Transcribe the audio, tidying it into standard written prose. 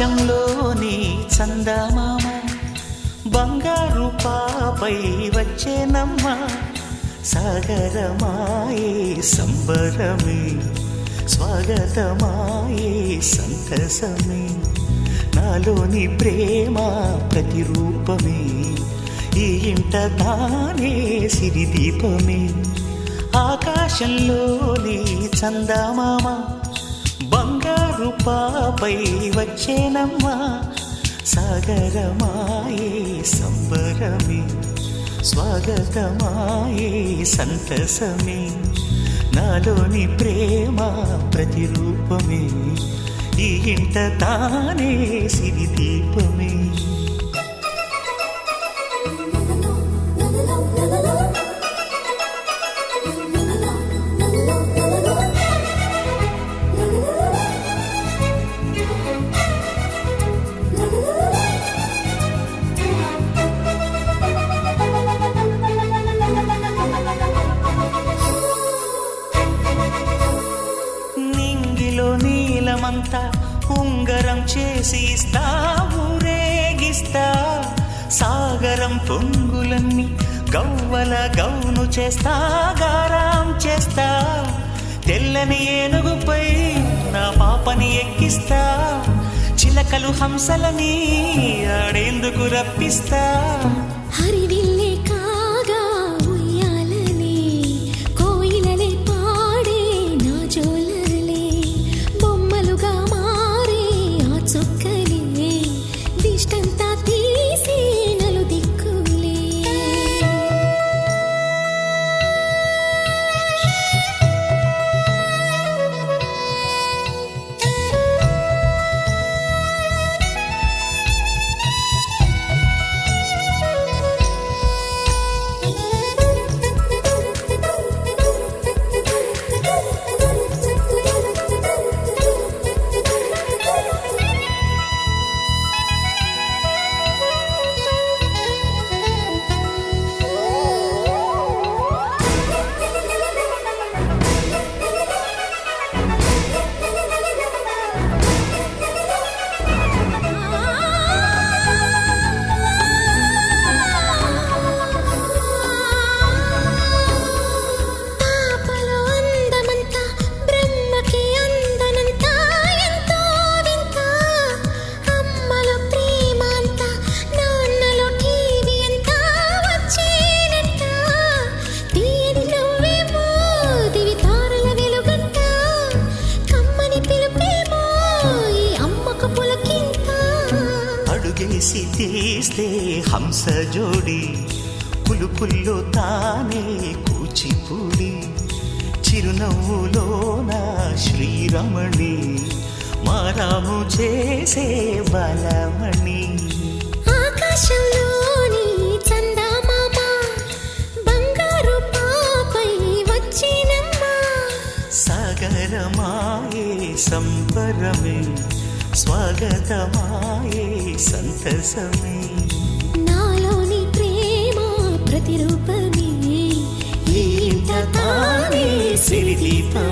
ఆకాశంలోని చందమామ బంగారు పాపై వచ్చేనమ్మ సాగరమాయే సంబరమే స్వాగతమాయే సంతసమే నాలోని ప్రేమ ప్రతిరూపమే ఈ ఇంట తానే సిరిదీపమే ఆకాశంలోని చందమామ బంగారు పాపై వచ్చేనమ్మా సాగరమాయే సంబరమే స్వాగతమాయే సంతసమే నాలోని ప్రేమ ప్రతిరూపమే ఈ ఇంట తానే సిరిదీపమే నీలమంతా ఉంగరం చేసి ఇస్తా ఊరేగిస్తా సాగరం పొంగులన్నీ గవ్వల గౌను చేస్తా గారాం చేస్తా తెల్లని ఏనుగుపై నా పాపని ఎక్కిస్తా చిలకలు హంసలని ఆడేందుకు రప్పిస్తా హరివిల్లే కాగా ఉయ్యాలనే కోయిలలే పాడే నా జోలలే బొమ్మలుగా మారే ఆ చుక్కలే దిష్టంతా తీసి నలు దిక్కులే అడుగేసి తీస్తే హంస జోడి పులుపుల్లో తానే కూచిపూడి చిరునవ్వులోన శ్రీరమణి మారాము చేసే బలమణి ఆకాశంలోని చందమామ బంగారు పాపై వచ్చినమ్మా సాగరమాయే సంబరమే స్వాగతమాయే సంతసమే నాలోని ప్రేమ ప్రతిరూపమే ఈ ఇంట తానే సిరిదీపమే.